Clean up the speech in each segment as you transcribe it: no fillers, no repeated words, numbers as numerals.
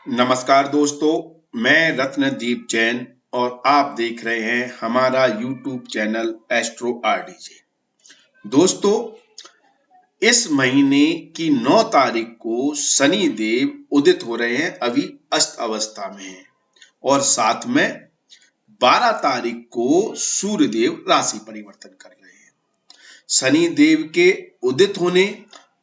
नमस्कार दोस्तों, मैं रत्नदीप जैन और आप देख रहे हैं हमारा यूट्यूब चैनल एस्ट्रो आरडीजे। दोस्तों, इस महीने की 9 तारीख को शनि देव उदित हो रहे हैं, अभी अस्त अवस्था में हैं और साथ में 12 तारीख को सूर्य देव राशि परिवर्तन कर रहे हैं। शनि देव के उदित होने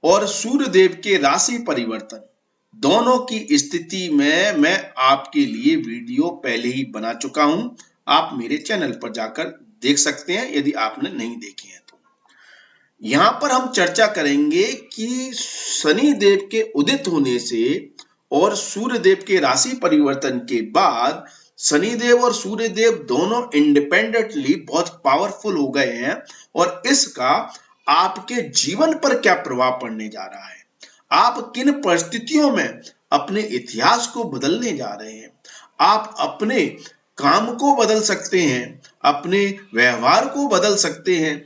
और सूर्य देव के राशि परिवर्तन दोनों की स्थिति में मैं आपके लिए वीडियो पहले ही बना चुका हूं। आप मेरे चैनल पर जाकर देख सकते हैं यदि आपने नहीं देखे हैं तो। यहां पर हम चर्चा करेंगे कि शनि देव के उदित होने से और सूर्य देव के राशि परिवर्तन के बाद शनि देव और सूर्य देव दोनों इंडिपेंडेंटली बहुत पावरफुल हो गए हैं और इसका आपके जीवन पर क्या प्रभाव पड़ने जा रहा है, आप किन परिस्थितियों में अपने इतिहास को बदलने जा रहे हैं, आप अपने काम को बदल सकते हैं, अपने व्यवहार को बदल सकते हैं,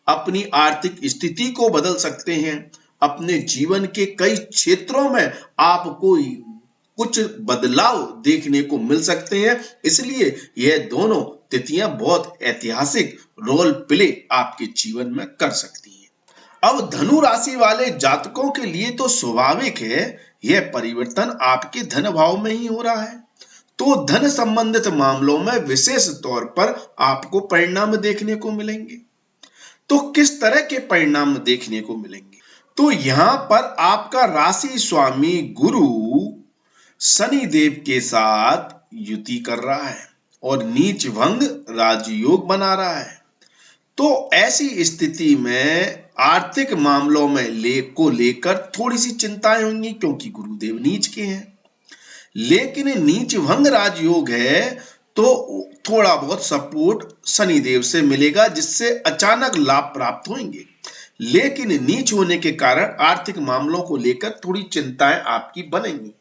अपनी आर्थिक स्थिति को बदल सकते हैं, अपने जीवन के कई क्षेत्रों में आपको कुछ बदलाव देखने को मिल सकते हैं। इसलिए यह दोनों तिथियां बहुत ऐतिहासिक रोल प्ले आपके जीवन में कर सकती हैं। अब धनु राशि वाले जातकों के लिए तो स्वाभाविक है, यह परिवर्तन आपके धन भाव में ही हो रहा है, तो धन संबंधित मामलों में विशेष तौर पर आपको परिणाम देखने को मिलेंगे। तो किस तरह के परिणाम देखने को मिलेंगे? तो यहां पर आपका राशि स्वामी गुरु शनि देव के साथ युति कर रहा है और नीच भंग राजयोग बना रहा है। तो ऐसी स्थिति में आर्थिक मामलों में लेकर थोड़ी सी चिंताएं होंगी क्योंकि गुरुदेव नीच के हैं, लेकिन नीच भंग राजयोग है तो थोड़ा बहुत सपोर्ट शनिदेव से मिलेगा जिससे अचानक लाभ प्राप्त होंगे। लेकिन नीच होने के कारण आर्थिक मामलों को लेकर थोड़ी चिंताएं आपकी बनेंगी।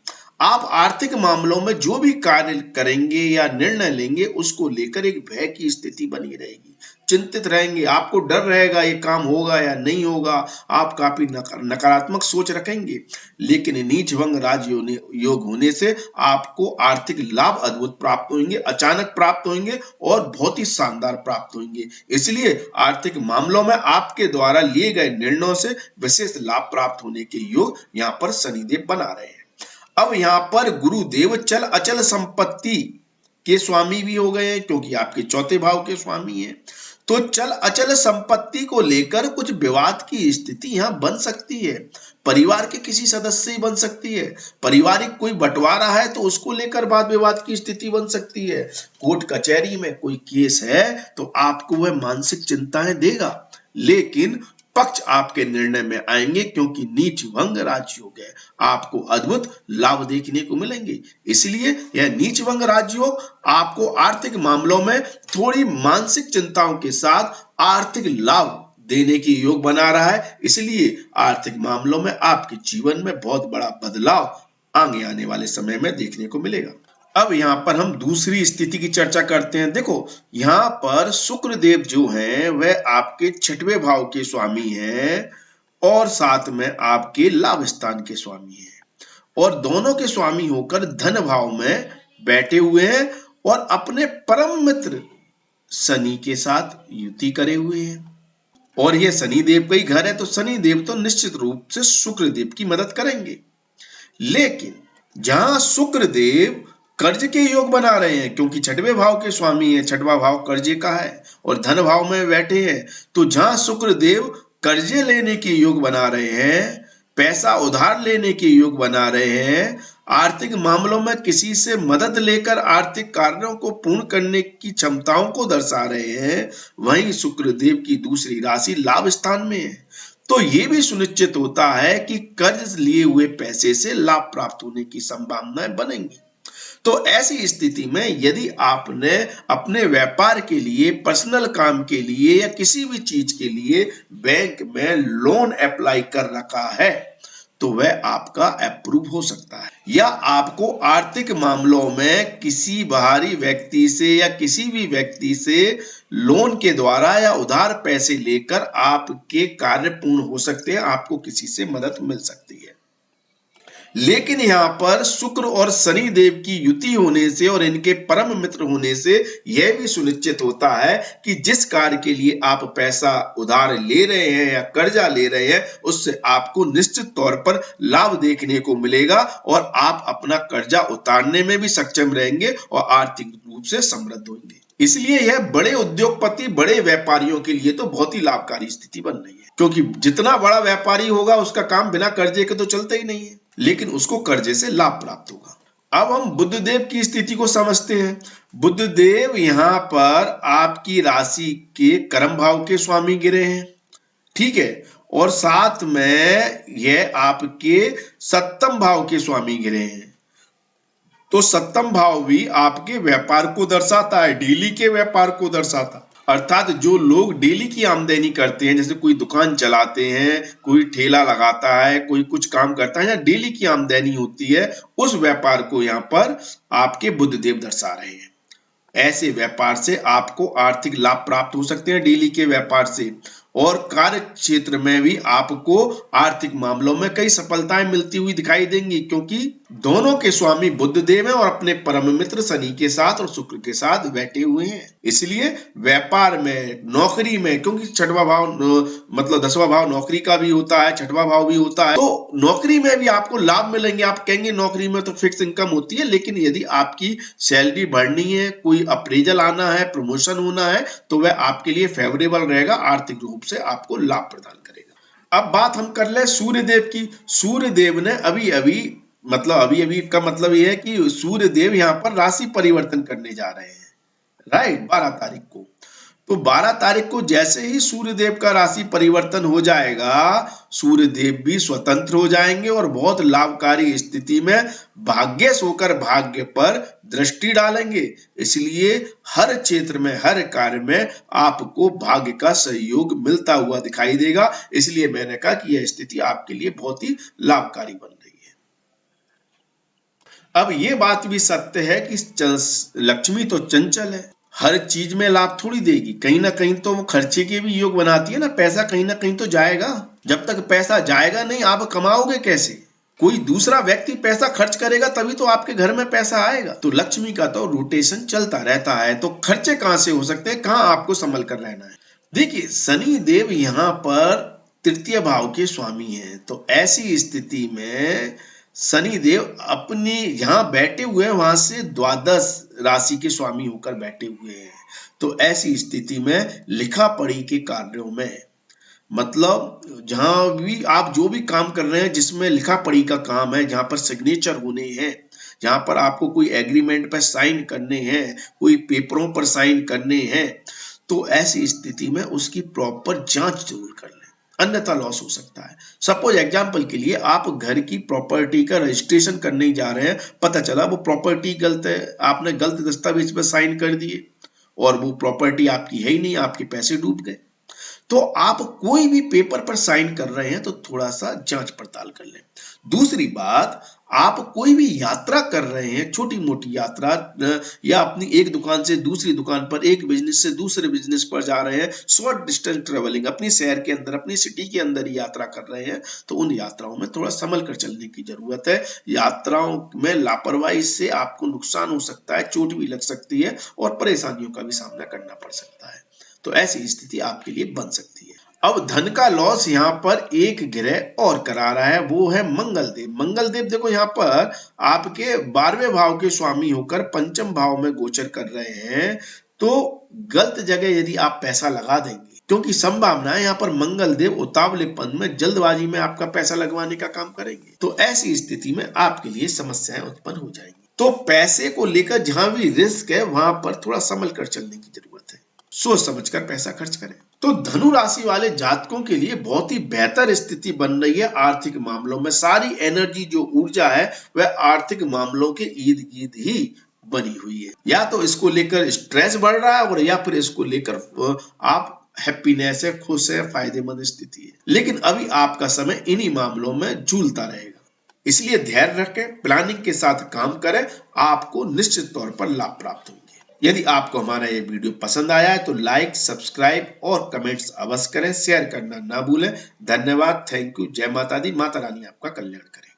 आप आर्थिक मामलों में जो भी कार्य करेंगे या निर्णय लेंगे उसको लेकर एक भय की स्थिति बनी रहेगी, चिंतित रहेंगे, आपको डर रहेगा ये काम होगा या नहीं होगा, आप काफी नकारात्मक सोच रखेंगे। लेकिन नीच भंग योग होने से आपको आर्थिक लाभ अद्भुत प्राप्त होंगे, अचानक प्राप्त होंगे और बहुत ही शानदार प्राप्त होंगे। इसलिए आर्थिक मामलों में आपके द्वारा लिए गए निर्णयों से विशेष लाभ प्राप्त होने के योग यहाँ पर शनिदेव बना रहे हैं। अब यहाँ पर गुरुदेव चल अचल संपत्ति के स्वामी भी हो गए हैं क्योंकि आपके चौथे भाव के स्वामी हैं। तो चल अचल संपत्ति को लेकर कुछ विवाद की स्थिति यहाँ बन सकती है, परिवार के किसी सदस्य से बन सकती है, पारिवारिक कोई बंटवारा है तो उसको लेकर वाद विवाद की स्थिति बन सकती है, कोर्ट कचहरी में कोई केस है तो आपको वह मानसिक चिंताएं देगा, लेकिन पक्ष आपके निर्णय में आएंगे क्योंकि नीच भंग राजयोग है, आपको अद्भुत लाभ देखने को मिलेंगे। इसलिए यह नीच भंग राजयोग आपको आर्थिक मामलों में थोड़ी मानसिक चिंताओं के साथ आर्थिक लाभ देने की योग बना रहा है। इसलिए आर्थिक मामलों में आपके जीवन में बहुत बड़ा बदलाव आगे आने वाले समय में देखने को मिलेगा। अब यहाँ पर हम दूसरी स्थिति की चर्चा करते हैं। देखो, यहाँ पर शुक्र देव जो हैं वह आपके छठवें भाव के स्वामी हैं और साथ में आपके लाभ स्थान के स्वामी हैं और दोनों के स्वामी होकर धन भाव में बैठे हुए हैं और अपने परम मित्र शनि के साथ युति करे हुए हैं और यह शनि देव का ही घर है, तो शनि देव तो निश्चित रूप से शुक्र देव की मदद करेंगे। लेकिन जहां शुक्र देव कर्ज के योग बना रहे हैं क्योंकि छठवें भाव के स्वामी है, छठवां भाव कर्जे का है और धन भाव में बैठे हैं, तो जहां शुक्र देव कर्जे लेने के योग बना रहे हैं, पैसा उधार लेने के योग बना रहे हैं, आर्थिक मामलों में किसी से मदद लेकर आर्थिक कार्यों को पूर्ण करने की क्षमताओं को दर्शा रहे हैं, वहीं शुक्र देव की दूसरी राशि लाभ स्थान में है, तो ये भी सुनिश्चित होता है कि कर्ज लिए हुए पैसे से लाभ प्राप्त होने की संभावनाएं बनेंगी। तो ऐसी स्थिति में यदि आपने अपने व्यापार के लिए, पर्सनल काम के लिए या किसी भी चीज के लिए बैंक में लोन अप्लाई कर रखा है तो वह आपका अप्रूव हो सकता है, या आपको आर्थिक मामलों में किसी बाहरी व्यक्ति से या किसी भी व्यक्ति से लोन के द्वारा या उधार पैसे लेकर आपके कार्य पूर्ण हो सकते हैं, आपको किसी से मदद मिल सकती है। लेकिन यहाँ पर शुक्र और शनि देव की युति होने से और इनके परम मित्र होने से यह भी सुनिश्चित होता है कि जिस कार्य के लिए आप पैसा उधार ले रहे हैं या कर्जा ले रहे हैं, उससे आपको निश्चित तौर पर लाभ देखने को मिलेगा और आप अपना कर्जा उतारने में भी सक्षम रहेंगे और आर्थिक रूप से समृद्ध होंगे। इसलिए यह बड़े उद्योगपति, बड़े व्यापारियों के लिए तो बहुत ही लाभकारी स्थिति बन रही है, क्योंकि जितना बड़ा व्यापारी होगा उसका काम बिना कर्जे के तो चलता ही नहीं है, लेकिन उसको कर्जे से लाभ प्राप्त होगा। अब हम बुध देव की स्थिति को समझते हैं। बुध देव यहाँ पर आपकी राशि के कर्म भाव के स्वामी गिरे हैं, ठीक है, और साथ में यह आपके सप्तम भाव के स्वामी गिरे हैं। तो सप्तम भाव भी आपके व्यापार को दर्शाता है, डेली के व्यापार को दर्शाता है। अर्थात जो लोग डेली की आमदनी करते हैं, जैसे कोई दुकान चलाते हैं, कोई ठेला लगाता है, कोई कुछ काम करता है, या डेली की आमदनी होती है, उस व्यापार को यहाँ पर आपके बुध देव दर्शा रहे हैं। ऐसे व्यापार से आपको आर्थिक लाभ प्राप्त हो सकते हैं, डेली के व्यापार से, और कार्य क्षेत्र में भी आपको आर्थिक मामलों में कई सफलताएं मिलती हुई दिखाई देंगी, क्योंकि दोनों के स्वामी बुध देव हैं और अपने परम मित्र शनि के साथ और शुक्र के साथ बैठे हुए हैं। इसलिए व्यापार में, नौकरी में, क्योंकि छठवां भाव मतलब 10वां भाव नौकरी का भी होता है, छठवां भाव भी होता है, तो नौकरी में भी आपको लाभ मिलेंगे। आप कहेंगे नौकरी में तो फिक्स इनकम होती है, लेकिन यदि आपकी सैलरी बढ़नी है, कोई अप्रेजल आना है, प्रमोशन होना है, तो वह आपके लिए फेवरेबल रहेगा, आर्थिक रूप से आपको लाभ प्रदान करेगा। अब बात हम कर ले सूर्य देव की। सूर्य देव ने अभी अभी का मतलब यह है कि सूर्य देव यहाँ पर राशि परिवर्तन करने जा रहे हैं, राइट, 12 तारीख को। तो 12 तारीख को जैसे ही सूर्य देव का राशि परिवर्तन हो जाएगा, सूर्य देव भी स्वतंत्र हो जाएंगे और बहुत लाभकारी स्थिति में भाग्यश होकर भाग्य पर दृष्टि डालेंगे। इसलिए हर क्षेत्र में, हर कार्य में आपको भाग्य का सहयोग मिलता हुआ दिखाई देगा। इसलिए मैंने कहा कि यह स्थिति आपके लिए बहुत ही लाभकारी बन रही है। अब ये बात भी सत्य है कि लक्ष्मी तो चंचल है, हर चीज में लाभ थोड़ी देगी, कहीं ना कहीं तो वो खर्चे के भी योग बनाती है ना। पैसा कहीं ना कहीं तो जाएगा, जब तक पैसा जाएगा नहीं आप कमाओगे कैसे? कोई दूसरा व्यक्ति पैसा खर्च करेगा तभी तो आपके घर में पैसा आएगा। तो लक्ष्मी का तो रोटेशन चलता रहता है, तो खर्चे कहां से हो सकते हैं, कहां आपको संभल कर रहना है। देखिए, शनि देव यहाँ पर तृतीय भाव के स्वामी हैं, तो ऐसी स्थिति में शनि देव अपने यहाँ बैठे हुए हैं, वहां से द्वादश राशि के स्वामी होकर बैठे हुए हैं। तो ऐसी स्थिति में लिखा पढ़ी के कार्यों में, मतलब जहां भी आप जो भी काम कर रहे हैं जिसमें लिखा पढ़ी का काम है, जहां पर सिग्नेचर होने हैं, जहां पर आपको कोई एग्रीमेंट पर साइन करने हैं, कोई पेपरों पर साइन करने हैं, तो ऐसी स्थिति में उसकी प्रॉपर जांच जरूर कर लें, अन्यथा लॉस हो सकता है। सपोज एग्जांपल के लिए आप घर की प्रॉपर्टी का रजिस्ट्रेशन करने जा रहे हैं, पता चला वो प्रॉपर्टी गलत है, आपने गलत दस्तावेज पर साइन कर दिए और वो प्रॉपर्टी आपकी है ही नहीं, आपके पैसे डूब गए। तो आप कोई भी पेपर पर साइन कर रहे हैं तो थोड़ा सा जांच पड़ताल कर लें। दूसरी बात, आप कोई भी यात्रा कर रहे हैं, छोटी मोटी यात्रा, या अपनी एक दुकान से दूसरी दुकान पर, एक बिजनेस से दूसरे बिजनेस पर जा रहे हैं, शॉर्ट डिस्टेंस ट्रेवलिंग, अपनी शहर के अंदर, अपनी सिटी के अंदर ही यात्रा कर रहे हैं, तो उन यात्राओं में थोड़ा संभल कर चलने की जरूरत है। यात्राओं में लापरवाही से आपको नुकसान हो सकता है, चोट भी लग सकती है और परेशानियों का भी सामना करना पड़ सकता है। तो ऐसी स्थिति आपके लिए बन सकती है। अब धन का लॉस यहाँ पर एक ग्रह और करा रहा है, वो है मंगल देव। मंगल देव देखो यहाँ पर आपके 12वें भाव के स्वामी होकर पंचम भाव में गोचर कर रहे हैं, तो गलत जगह यदि आप पैसा लगा देंगे, क्योंकि संभावना है यहाँ पर मंगल देव उतावलेपन में, जल्दबाजी में आपका पैसा लगवाने का काम करेंगे, तो ऐसी स्थिति में आपके लिए समस्याएं उत्पन्न हो जाएंगी। तो पैसे को लेकर जहां भी रिस्क है वहां पर थोड़ा संभल कर चलने की जरूरत है, सोच समझकर पैसा खर्च करें। तो धनु राशि वाले जातकों के लिए बहुत ही बेहतर स्थिति बन रही है आर्थिक मामलों में। सारी एनर्जी, जो ऊर्जा है, वह आर्थिक मामलों के इर्द गिर्द ही बनी हुई है। या तो इसको लेकर स्ट्रेस बढ़ रहा है और या फिर इसको लेकर आप हैप्पीनेस है, खुश है, फायदेमंद स्थिति है। लेकिन अभी आपका समय इन्हीं मामलों में झूलता रहेगा, इसलिए धैर्य रखें, प्लानिंग के साथ काम करें, आपको निश्चित तौर पर लाभ प्राप्त होंगे। यदि आपको हमारा ये वीडियो पसंद आया है तो लाइक, सब्सक्राइब और कमेंट्स अवश्य करें, शेयर करना ना भूलें। धन्यवाद, थैंक यू, जय माता दी, माता रानी आपका कल्याण करें।